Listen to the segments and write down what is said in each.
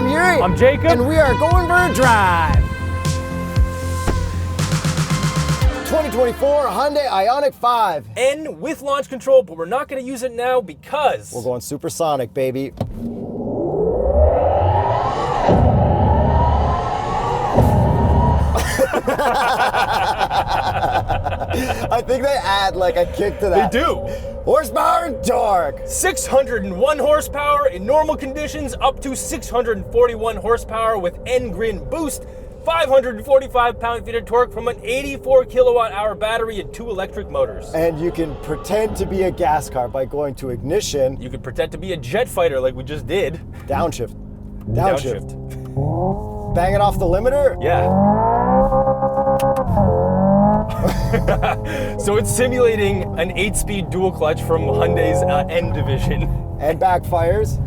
I'm Yuri. I'm Jacob. And we are going for a drive. 2024 Hyundai IONIQ 5. And with launch control, but we're not going to use it now because we're going supersonic, baby. I think they add like a kick to that. They do. Horsepower and torque. 601 horsepower in normal conditions, up to 641 horsepower with Grin boost. 545 pound-feet of torque from an 84 kilowatt-hour battery and 2 electric motors. And you can pretend to be a gas car by going to ignition. You could pretend to be a jet fighter like we just did. Downshift. Downshift. Bang it off the limiter? Yeah. So it's simulating an 8-speed dual clutch from Hyundai's N division. And backfires.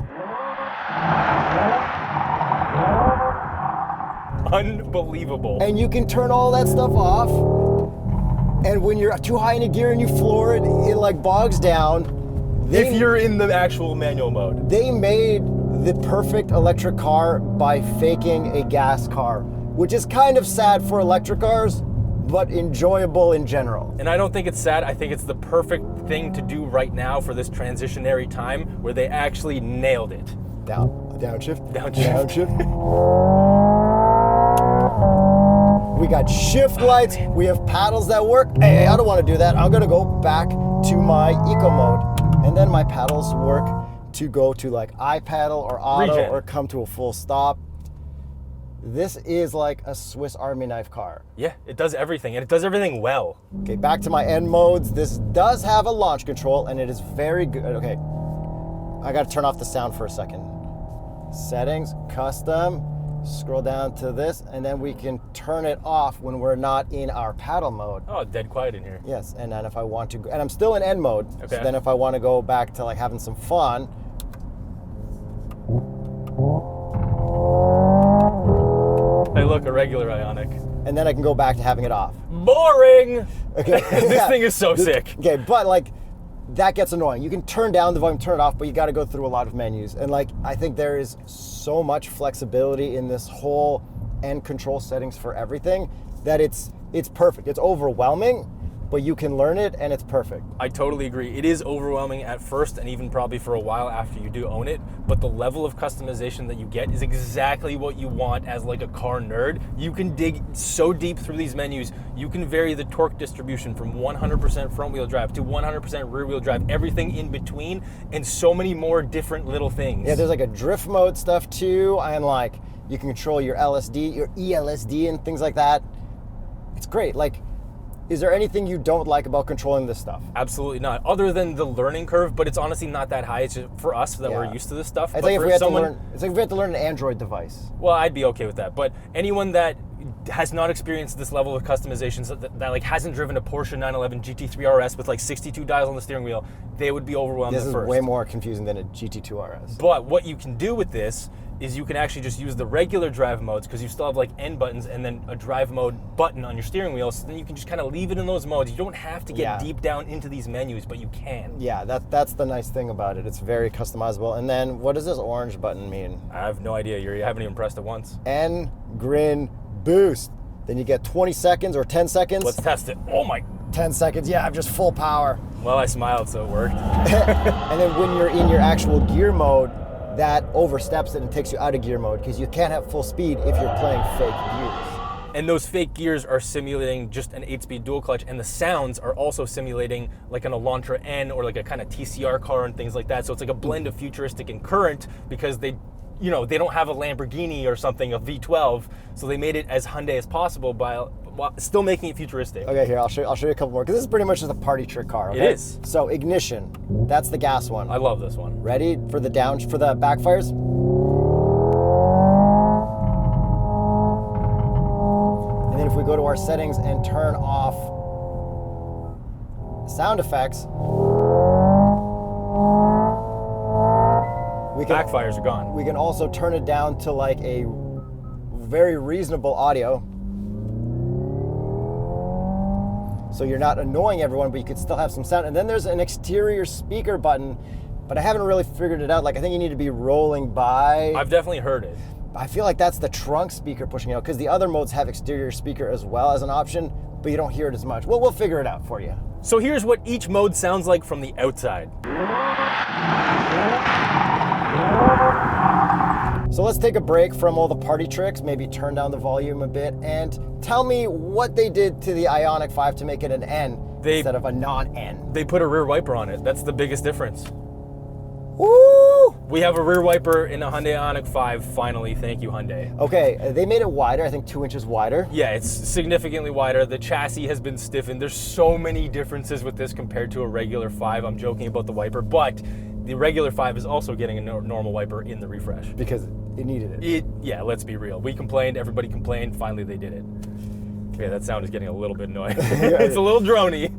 Unbelievable. And you can turn all that stuff off. And when you're too high in a gear and you floor it, it like bogs down. If you're in the actual manual mode. They made the perfect electric car by faking a gas car, which is kind of sad for electric cars, but enjoyable in general. And I don't think it's sad. I think it's the perfect thing to do right now for this transitionary time where they actually nailed it. Downshift. Downshift. We got shift lights. We have paddles that work. Hey, I don't want to do that. I'm going to go back to my eco mode. And then my paddles work to go to like iPaddle or auto Regen. or come to a full stop. This is like a Swiss Army knife car. Yeah, it does everything, and it does everything well. Okay, back to my N modes. This does have a launch control, and it is very good. Okay, I got to turn off the sound for a second. Settings, custom, scroll down to this, and then we can turn it off when we're not in our paddle mode. Oh, dead quiet in here. Yes, and then if I want to, and I'm still in N mode, Okay. so then if I want to go back to like having some fun, Hey, look, a regular Ioniq. and then I can go back to having it off. Boring! Okay. This thing is so sick. Okay, but like, that gets annoying. You can turn down the volume, turn it off, but you got to go through a lot of menus. And like, I think there is so much flexibility in this whole N control settings for everything that it's perfect. It's overwhelming, but you can learn it and it's perfect. I totally agree. It is overwhelming at first and even probably for a while after you do own it, but the level of customization that you get is exactly what you want as like a car nerd. You can dig so deep through these menus. You can vary the torque distribution from 100% front wheel drive to 100% rear wheel drive, everything in between, and so many more different little things. Yeah, there's like a drift mode stuff too, and like you can control your LSD, your ELSD and things like that. It's great. Like, is there anything you don't like about controlling this stuff? Absolutely not, other than the learning curve, but it's honestly not that high. It's just for us that we're used to this stuff. It's like if we had to learn, it's like if we had to learn an Android device. Well, I'd be okay with that. But anyone that has not experienced this level of customizations, that like hasn't driven a Porsche 911 GT3 RS with like 62 dials on the steering wheel, they would be overwhelmed This at is first. way more confusing than a GT2 RS. But what you can do with this is you can actually just use the regular drive modes, because you still have like N buttons and then a drive mode button on your steering wheel, so then you can just kind of leave it in those modes. You don't have to get deep down into these menus, but you can. Yeah, that's the nice thing about it. It's very customizable. And then what does this orange button mean? I have no idea. You haven't even pressed it once. N Grin boost. Then you get 20 seconds or 10 seconds. Let's test it. Oh my. 10 seconds, yeah, I'm just full power. Well, I smiled, so it worked. And then when you're in your actual gear mode, that oversteps it and takes you out of gear mode, because you can't have full speed if you're playing fake gears. And those fake gears are simulating just an 8-speed dual clutch, and the sounds are also simulating like an Elantra N or like a kind of TCR car and things like that. So it's like a blend of futuristic and current, because they don't have a Lamborghini or something, a V12, so they made it as Hyundai as possible while still making it futuristic. Okay, here, I'll show you a couple more, because this is pretty much just a party trick car. Okay? It is. So ignition, that's the gas one. I love this one. Ready for the backfires? And then if we go to our settings and turn off sound effects, Backfires are gone. We can also turn it down to like a very reasonable audio. So you're not annoying everyone, but you could still have some sound. And then there's an exterior speaker button, but I haven't really figured it out. Like, I think you need to be rolling by. I've definitely heard it. I feel like that's the trunk speaker pushing out, because the other modes have exterior speaker as well as an option, but you don't hear it as much. Well, we'll figure it out for you. So here's what each mode sounds like from the outside. So let's take a break from all the party tricks, maybe turn down the volume a bit, and tell me what they did to the IONIQ 5 to make it an N instead of a non-N. They put a rear wiper on it. That's the biggest difference. Woo! We have a rear wiper in a Hyundai IONIQ 5, finally. Thank you, Hyundai. Okay, they made it wider, I think 2 inches wider. Yeah, it's significantly wider. The chassis has been stiffened. There's so many differences with this compared to a regular 5. I'm joking about the wiper, but the regular 5 is also getting a normal wiper in the refresh. Because it needed it. Yeah, let's be real. We complained, everybody complained, finally they did it. Okay, that sound is getting a little bit annoying. It's a little drony,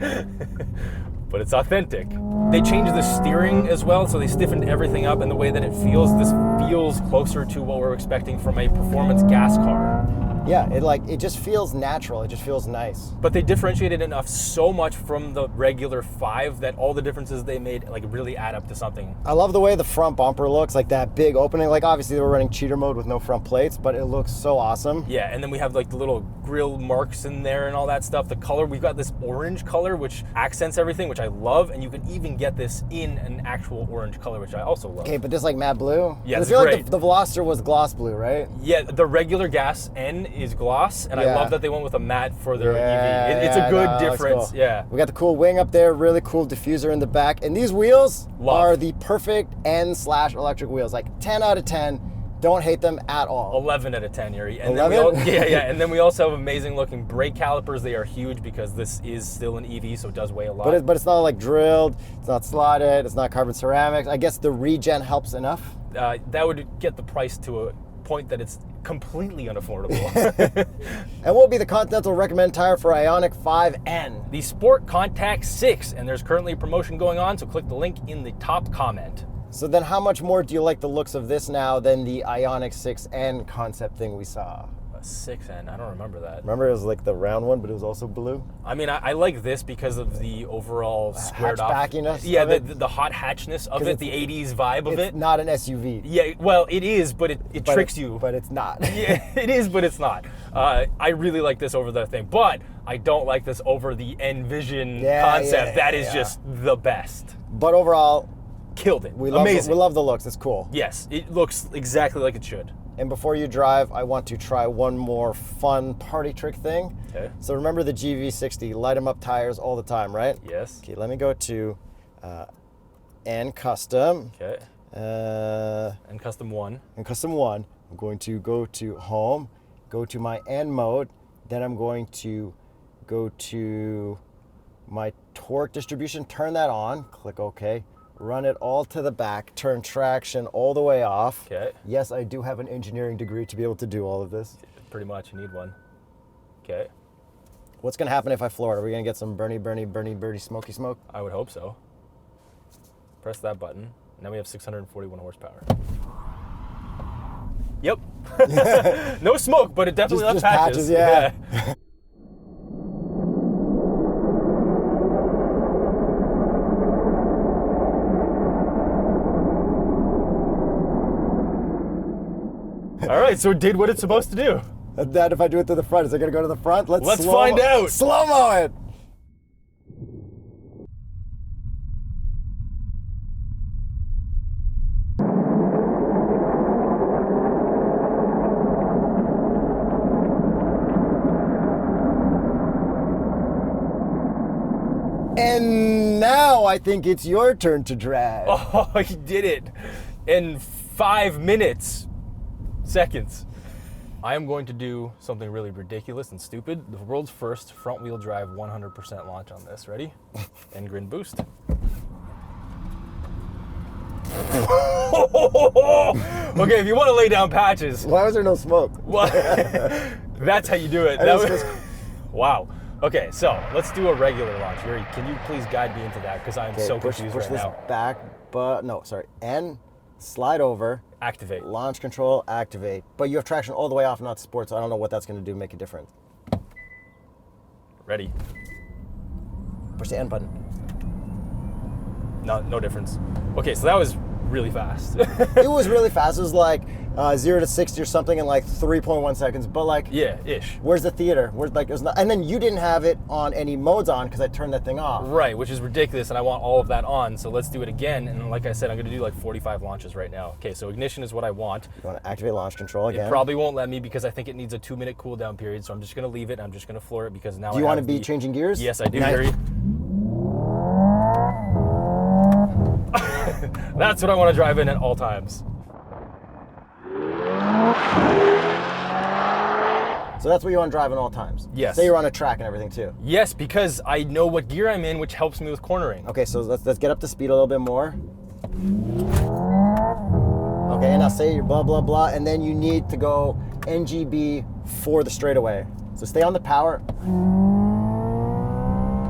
but it's authentic. They changed the steering as well, so they stiffened everything up, and the way that it feels, this feels closer to what we're expecting from a performance gas car. Yeah, it just feels natural. It just feels nice. But they differentiated enough so much from the regular 5 that all the differences they made like really add up to something. I love the way the front bumper looks, like that big opening. Like obviously they were running cheater mode with no front plates, but it looks so awesome. Yeah, and then we have like the little grill marks in there and all that stuff. The color, we've got this orange color which accents everything, which I love, and you can even get this in an actual orange color, which I also love. Okay, but just like matte blue? Yeah, I it's feel great. like the Veloster was gloss blue, right? Yeah, the regular gas N is gloss, and I love that they went with a matte for their EV. It's a Yeah, good no, it looks difference. cool. Yeah. We got the cool wing up there, really cool diffuser in the back, and these wheels are the perfect N/electric wheels. Like 10 out of 10. Don't hate them at all. 11 out of 10, Yuri. And 11? Then yeah. And then we also have amazing looking brake calipers. They are huge because this is still an EV, so it does weigh a lot. But it's not like drilled, it's not slotted, it's not carbon ceramics. I guess the regen helps enough. That would get the price to a point that it's completely unaffordable. And what will be the Continental recommended tire for IONIQ 5N? The Sport Contact 6, and there's currently a promotion going on, so click the link in the top comment. So then how much more do you like the looks of this now than the IONIQ 6N concept thing we saw? A 6N, I don't remember that. Remember it was like the round one, but it was also blue? I mean, I like this because of the overall squared off. Hatchbackiness Yeah, of it? the hot hatchness of it, the 80s vibe of It's it. not an SUV. Yeah, well, it is, but it tricks you. But it's not. Yeah, it is, but it's not. I really like this over the thing, but I don't like this over the Envision concept. That is just the best. But overall, killed it. Amazing. We love the looks. It's cool. Yes, it looks exactly like it should. And before you drive, I want to try one more fun party trick thing. Okay. So remember the GV60, light them up tires all the time, right? Yes. Okay, let me go to N Custom. Okay. And Custom 1. And Custom 1. I'm going to go to Home, go to my N mode, then I'm going to go to my torque distribution, turn that on, click OK. Run it all to the back, turn traction all the way off. Okay. Yes, I do have an engineering degree to be able to do all of this. Pretty much, you need one. Okay. What's gonna happen if I floor it? Are we gonna get some Bernie, birdie, smoky smoke? I would hope so. Press that button. Now we have 641 horsepower. Yep. No smoke, but it definitely left patches. Yeah. All right, so it did what it's supposed to do. That if I do it to the front, is it gonna go to the front? Let's find out. Slow-mo it. And now I think it's your turn to drive. Oh, he did it in 5 minutes. Seconds. I am going to do something really ridiculous and stupid. The world's first front-wheel drive 100% launch on this. Ready? And Grin boost. Okay, if you want to lay down patches. Why was there no smoke? Well, that's how you do it. Wow. Okay, so let's do a regular launch. Yuri, can you please guide me into that? Because I'm so confused push right this now. back, but no, sorry. N, slide over. Activate. Launch control, activate. But you have traction all the way off, not sport, so I don't know what that's going to do, make a difference. Ready. Push the N button. No difference. Okay, so that was really fast. It was really fast. It was like 0 to 60 or something in like 3.1 seconds. But like, yeah, ish. Where's the theater? Where's like, it was not, and then you didn't have it on any modes on because I turned that thing off. Right, which is ridiculous, and I want all of that on. So let's do it again. And like I said, I'm going to do like 45 launches right now. Okay, so ignition is what I want. You want to activate launch control again? It probably won't let me because I think it needs a 2-minute cooldown period. So I'm just going to leave it. I'm just going to floor it because now. Do you want to be changing gears? Yes, I do, Nice. Harry. That's what I want to drive in at all times. So that's what you want to drive at all times? Yes. Say you're on a track and everything too? Yes, because I know what gear I'm in, which helps me with cornering. Okay, so let's get up to speed a little bit more. Okay, and now say you're blah, blah, blah, and then you need to go NGB for the straightaway. So stay on the power.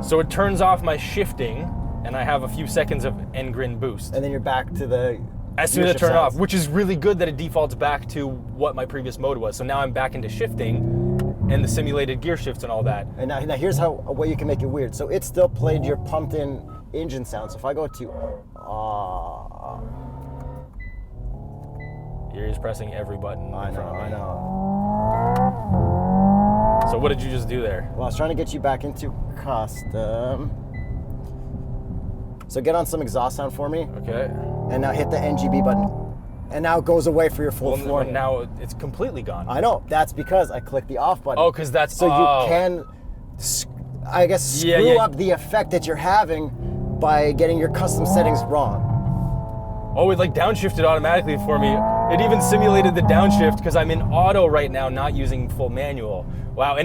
So it turns off my shifting, and I have a few seconds of Grin boost. And then you're back to the As soon as I gear turn it shift off, sounds. which is really good that it defaults back to what my previous mode was. So now I'm back into shifting and the simulated gear shifts and all that. And now here's how a way you can make it weird. So it still played your pumped in engine sound. So if I go to You're just pressing every button. I in front of me. know. So what did you just do there? Well, I was trying to get you back into custom. So get on some exhaust sound for me, Okay. and now hit the NGB button. And now it goes away for your full Well, floor. now it's completely gone. I know, that's because I clicked the off button. Oh, because that's So you can, I guess, screw up the effect that you're having by getting your custom settings wrong. Oh, it like downshifted automatically for me. It even simulated the downshift because I'm in auto right now, not using full manual. Wow,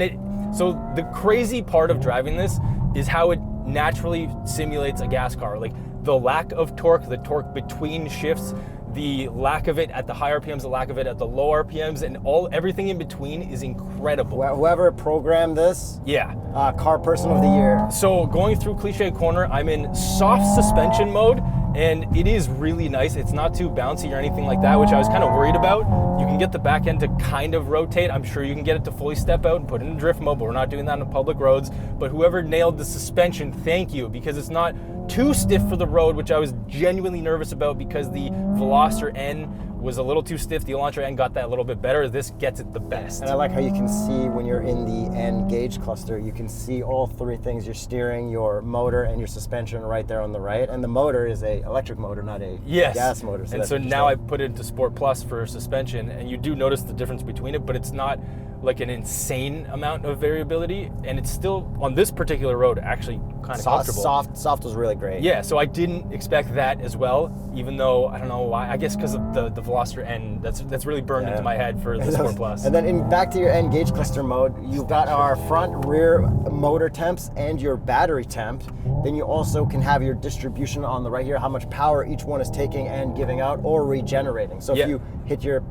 so the crazy part of driving this is how it naturally simulates a gas car. Like the lack of torque, the torque between shifts, the lack of it at the high RPMs, the lack of it at the low RPMs, and everything in between is incredible. Whoever programmed this, Yeah. car person of the year. So going through Cliche Corner, I'm in soft suspension mode, and it is really nice. It's not too bouncy or anything like that, which I was kind of worried about. You can get the back end to kind of rotate. I'm sure you can get it to fully step out and put it in drift mode, but we're not doing that on public roads. But whoever nailed the suspension, thank you, because it's not too stiff for the road, which I was genuinely nervous about because the Veloster N was a little too stiff. The Elantra N got that a little bit better. This gets it the best. And I like how you can see when you're in the N gauge cluster, you can see all three things: your steering, your motor, and your suspension right there on the right. And the motor is a electric motor, not a gas motor. And so now I put it into Sport Plus for suspension, and you do notice the difference between it, but it's not like an insane amount of variability, and it's still, on this particular road, actually kind of comfortable. Soft was really great. Yeah, so I didn't expect that as well, even though, I don't know why, I guess because of the Veloster N, that's really burned into my head for the Sport Plus. And then back to your N gauge cluster mode, you've got our front, rear motor temps and your battery temp. Then you also can have your distribution on the right here, how much power each one is taking and giving out or regenerating. So if you hit your,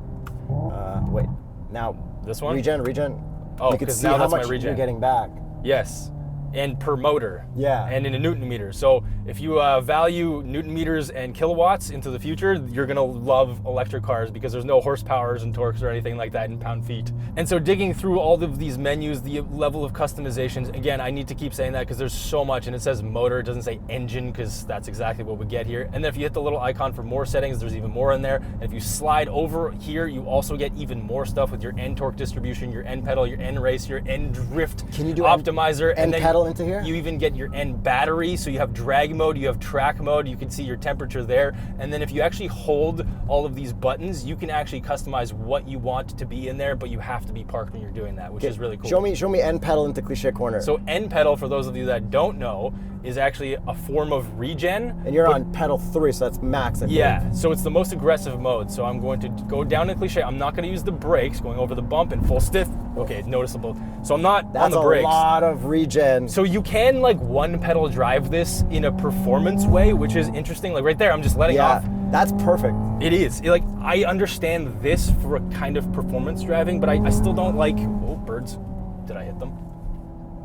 this one? Regen. Oh, you can 'cause see now how that's my much regen. you're getting back. Yes, and per motor. Yeah. And in a Newton meter. So if you value Newton meters and kilowatts into the future, you're gonna love electric cars because there's no horsepowers and torques or anything like that in pound feet. And so digging through all of these menus, the level of customizations, again, I need to keep saying that because there's so much, and it says motor, it doesn't say engine, because that's exactly what we get here. And then if you hit the little icon for more settings, there's even more in there. And if you slide over here, you also get even more stuff with your N torque distribution, your N pedal, your N race, your N drift Can you do optimizer, N and then pedal into here? you even get your N battery, so you have drag mode, you have track mode, you can see your temperature there, and then if you actually hold all of these buttons, you can actually customize what you want to be in there, but you have to be parked when you're doing that, which is really cool. Show me N pedal into Cliche Corner. So N pedal, for those of you that don't know, is actually a form of regen. And you're on pedal 3, so that's max, I think. Yeah, so it's the most aggressive mode. So I'm going to go down to Cliche. I'm not going to use the brakes, going over the bump in full stiff. Okay, noticeable. So I'm not on the brakes. That's a lot of regen. So you can like one pedal drive this in a performance way, which is interesting. Like right there, I'm just letting off. That's perfect. It is. Like I understand this for a kind of performance driving, but I still don't like, oh, birds. Did I hit them?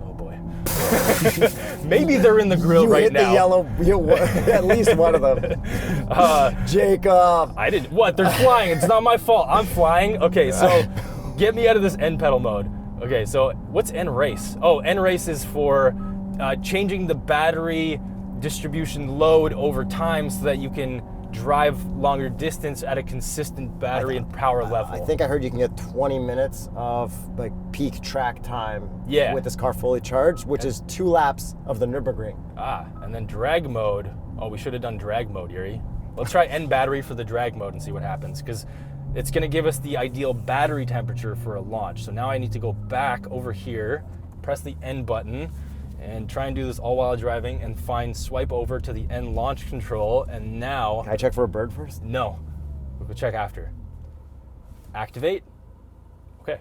Oh boy. Maybe they're in the grill right now. You hit the yellow, at least one of them. Jacob. I didn't, what? They're flying. It's not my fault. I'm flying. Okay, so get me out of this N pedal mode. Okay, so what's N race? Oh, N race is for changing the battery distribution load over time so that you can drive longer distance at a consistent battery and power level. I think I heard you can get 20 minutes of like peak track time with this car fully charged, which is 2 laps of the Nürburgring. And then drag mode. Oh, we should have done drag mode, Yuri. Let's try N battery for the drag mode and see what happens, because it's going to give us the ideal battery temperature for a launch. So now I need to go back over here, press the N button, and try and do this all while driving, and swipe over to the N launch control. And now... Can I check for a bird first? No. We'll check after. Activate. Okay.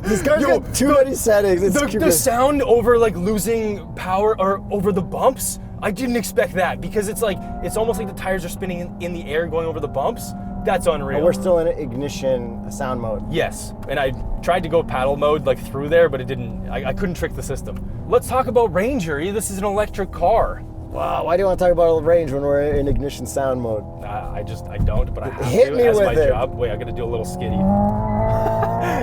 This car's got too many settings. The sound over like losing power or over the bumps, I didn't expect that, because it's almost like the tires are spinning in the air going over the bumps. That's unreal. And we're still in ignition sound mode. Yes, and I tried to go paddle mode like through there, but it didn't. I couldn't trick the system. Let's talk about range, Yuri. This is an electric car. Wow, why do you want to talk about range when we're in ignition sound mode? I don't, but I have Hit to. me That's with my it. job. Wait, I gotta do a little skitty.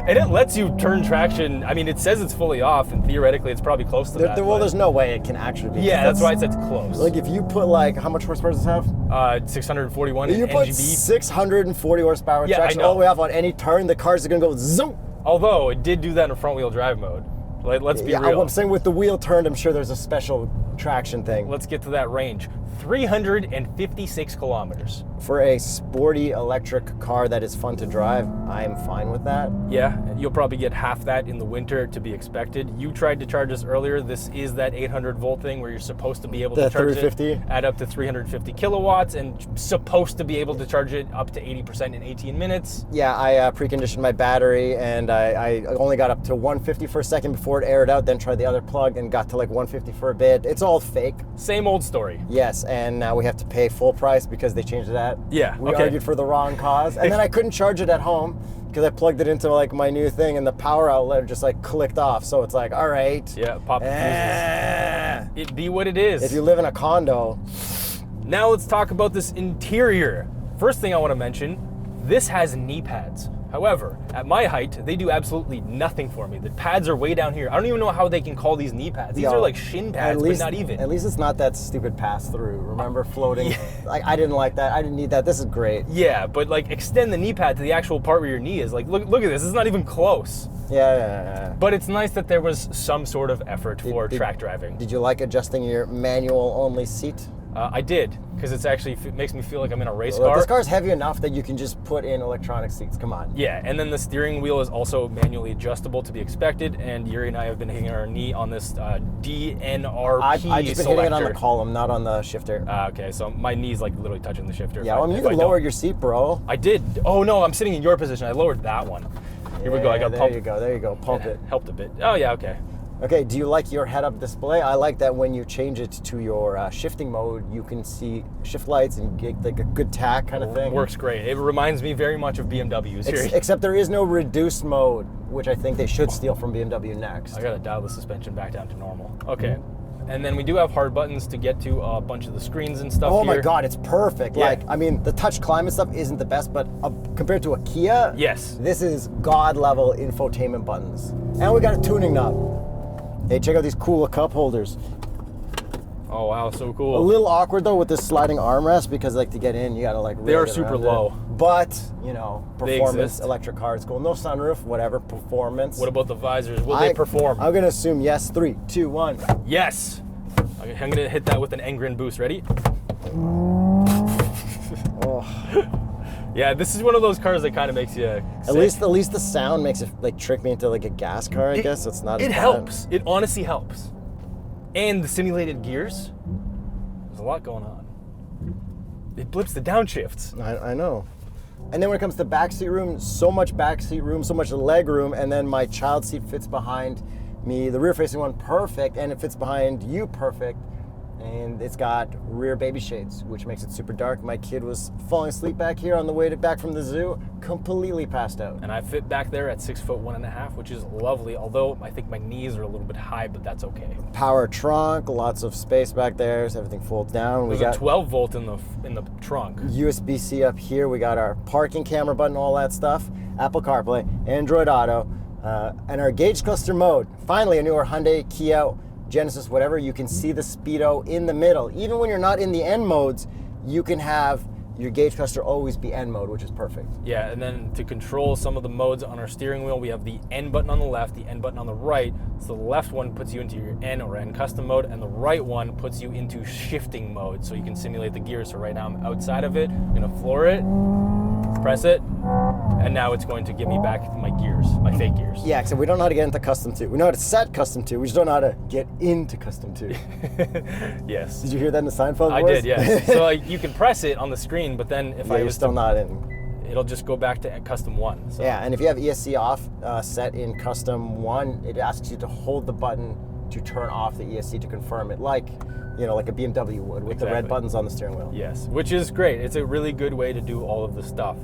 And it lets you turn traction. I mean, it says it's fully off, and theoretically it's probably close to that. Well, there's no way it can actually be. Yeah, that's why it says close. Like if you put how much horsepower does this have? 641 You in put NGB. 640 horsepower Yeah, traction I know. all the way off on any turn, the cars are gonna go zoom. Although it did do that in front wheel drive mode. Let's be real. I'm saying with the wheel turned, I'm sure there's a special traction thing. Let's get to that range. 356 kilometers. For a sporty electric car that is fun to drive, I'm fine with that. Yeah, you'll probably get half that in the winter, to be expected. You tried to charge us earlier. This is that 800 volt thing where you're supposed to be able to charge it at up to 350 kilowatts and supposed to be able to charge it up to 80% in 18 minutes. Yeah, I preconditioned my battery, and I only got up to 150 for a second before it aired out, then tried the other plug and got to like 150 for a bit. It's all fake. Same old story. Yes, and now we have to pay full price because they changed that. Yeah, we argued for the wrong cause, and then I couldn't charge it at home because I plugged it into like my new thing, and the power outlet just like clicked off. So it's like, all right, yeah, pop the fuses. It be what it is. If you live in a condo. Now let's talk about this interior. First thing I want to mention, this has knee pads. However, at my height, they do absolutely nothing for me. The pads are way down here. I don't even know how they can call these knee pads. These are like shin pads, but not even. At least it's not that stupid pass-through. Remember floating? Yeah. Like, I didn't like that. I didn't need that. This is great. Yeah, but like extend the knee pad to the actual part where your knee is. Like, look at this. It's not even close. Yeah. But it's nice that there was some sort of effort for track driving. Did you like adjusting your manual-only seat? I did, because it makes me feel like I'm in a race car. This car's heavy enough that you can just put in electronic seats. Come on. Yeah, and then the steering wheel is also manually adjustable, to be expected. And Yuri and I have been hitting our knee on this DNRP I've just been selector. hitting it on the column, not on the shifter. Okay, so my knee's like literally touching the shifter. Yeah, you can lower your seat, bro. I did. Oh no, I'm sitting in your position. I lowered that one. Here we go. I got pump. There you go. Pump it. Helped a bit. Oh yeah, okay. Okay, do you like your head-up display? I like that when you change it to your shifting mode, you can see shift lights and get like a good tack kind of thing. Works great. It reminds me very much of BMWs. Except there is no reduced mode, which I think they should steal from BMW next. I gotta dial the suspension back down to normal. Okay. And then we do have hard buttons to get to a bunch of the screens and stuff. Oh my God, it's perfect. Yeah. Like, I mean, the touch climate stuff isn't the best, but compared to a Kia, yes, this is God level infotainment buttons. And we got a tuning knob. Hey, check out these cool cup holders. Oh wow, so cool. A little awkward though with this sliding armrest because like to get in, you gotta like. They are super low. But you know, performance electric car is cool. No sunroof, whatever. Performance. What about the visors? Will they perform? I'm gonna assume yes. 3, 2, 1. Yes. I'm gonna hit that with an Grin boost. Ready? Oh. Yeah, this is one of those cars that kind of makes you sick. At least the sound makes it like trick me into like a gas car. I guess it's not. It helps. It honestly helps. And the simulated gears. There's a lot going on. It blips the downshifts. I know. And then when it comes to backseat room, so much backseat room, so much leg room, and then my child seat fits behind me, the rear-facing one perfect, and it fits behind you perfect. And it's got rear baby shades, which makes it super dark. My kid was falling asleep back here on the way back from the zoo, completely passed out. And I fit back there at 6'1.5", which is lovely. Although I think my knees are a little bit high, but that's okay. Power trunk, lots of space back there, so everything folds down. There's a 12 volt in the trunk. USB-C up here. We got our parking camera button, all that stuff. Apple CarPlay, Android Auto, And our gauge cluster mode, finally a newer Hyundai, Kia, Genesis, whatever, you can see the speedo in the middle. Even when you're not in the N modes, you can have your gauge cluster always be N mode, which is perfect. Yeah, and then to control some of the modes on our steering wheel, we have the N button on the left, the N button on the right. So the left one puts you into your N or N custom mode, and the right one puts you into shifting mode, so you can simulate the gears. So right now I'm outside of it, I'm gonna floor it, press it, and now it's going to give me back my gears, my fake gears. Yeah, except we don't know how to get into custom 2. We know how to set custom 2, we just don't know how to get into custom 2. Yes. Did you hear that in the Seinfeld I voice? did, yes. So like, you can press it on the screen, but then if I you're was still to, not in. it'll just go back to custom 1. So. Yeah, and if you have ESC off set in custom 1, it asks you to hold the button to turn off the ESC to confirm it, like like a BMW would with the red buttons on the steering wheel. Yes, which is great. It's a really good way to do all of the stuff.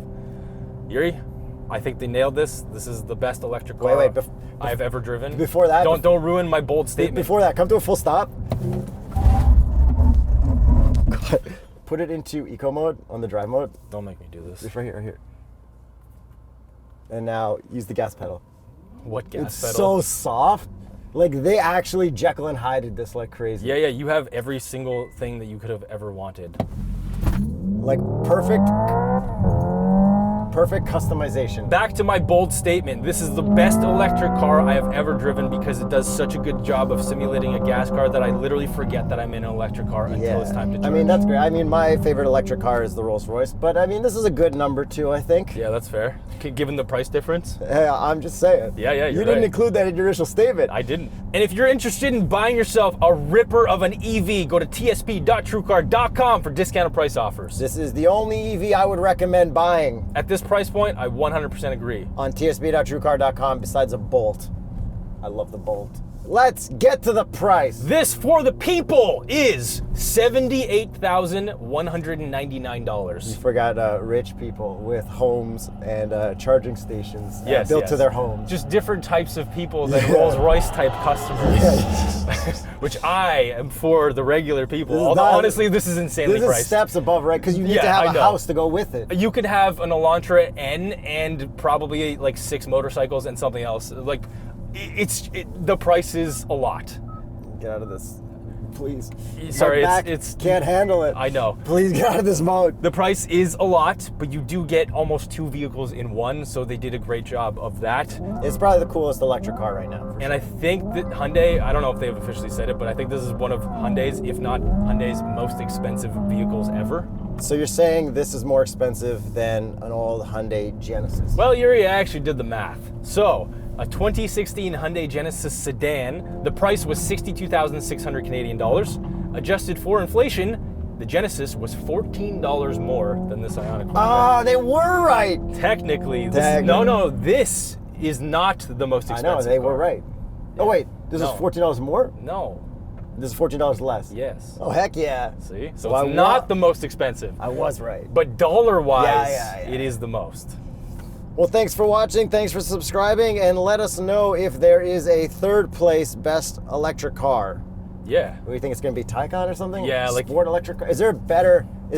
Yuri, I think they nailed this. This is the best electric car I've ever driven. Before that, don't ruin my bold statement. Before that, come to a full stop. Put it into eco mode on the drive mode. Don't make me do this. Just right here. And now use the gas pedal. What gas It's pedal? so soft. Like they actually Jekyll and Hyde this like crazy. Yeah, you have every single thing that you could have ever wanted. Like perfect customization. Back to my bold statement. This is the best electric car I have ever driven because it does such a good job of simulating a gas car that I literally forget that I'm in an electric car until it's time to charge. I mean, that's great. I mean, my favorite electric car is the Rolls Royce, but I mean, this is a good number too, I think. Yeah, that's fair. Given the price difference. I'm just saying. Yeah, you're You didn't right. include that in your initial statement. I didn't. And if you're interested in buying yourself a ripper of an EV, go to tsp.truecar.com for discounted price offers. This is the only EV I would recommend buying. At this price point, I 100% agree. On tsp.truecar.com besides a Bolt. I love the Bolt. Let's get to the price. This for the people is $78,199. You forgot rich people with homes and charging stations built to their homes. Just different types of people than Rolls Royce type customers. Which I am for the regular people. Although honestly, this is insanely priced. This is steps above, right? Because you need to have a house to go with it. You could have an Elantra N and probably like 6 motorcycles and something else. Like, the price is a lot. Get out of this, please. Sorry, my back it's can't handle it. I know. Please get out of this mode. The price is a lot, but you do get almost 2 vehicles in one, so they did a great job of that. It's probably the coolest electric car right now. And I think that Hyundai, I don't know if they've officially said it, but I think this is one of Hyundai's, if not Hyundai's most expensive vehicles ever. So you're saying this is more expensive than an old Hyundai Genesis? Well, Yuri, I actually did the math. So, a 2016 Hyundai Genesis sedan, the price was 62,600 Canadian dollars. Adjusted for inflation, the Genesis was $14 more than this IONIQ. Oh, they were right. Technically, this is not the most expensive. I know, they were right. Yeah. Oh wait, this is $14 more? No. This is $14 less? Yes. Oh, heck yeah. See? So it's not the most expensive. I was right. But dollar-wise, yeah. it is the most. Well, thanks for watching, thanks for subscribing, and let us know if there is a third place best electric car. Yeah. Do you think it's going to be Taycan or something? Yeah, like sport electric car. Is there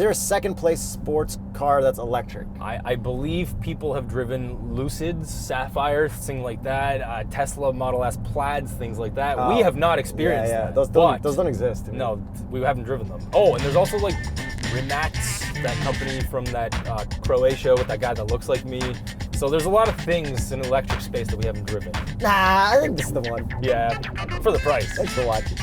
a second place sports car that's electric? I believe people have driven Lucids, Sapphires, things like that, Tesla Model S Plaids, things like that. We have not experienced that. Those don't exist. No, we haven't driven them. Oh, and there's also like Rimats, that company from that Croatia with that guy that looks like me. So there's a lot of things in electric space that we haven't driven. Nah, I think this is the one. Yeah, for the price. Thanks for watching.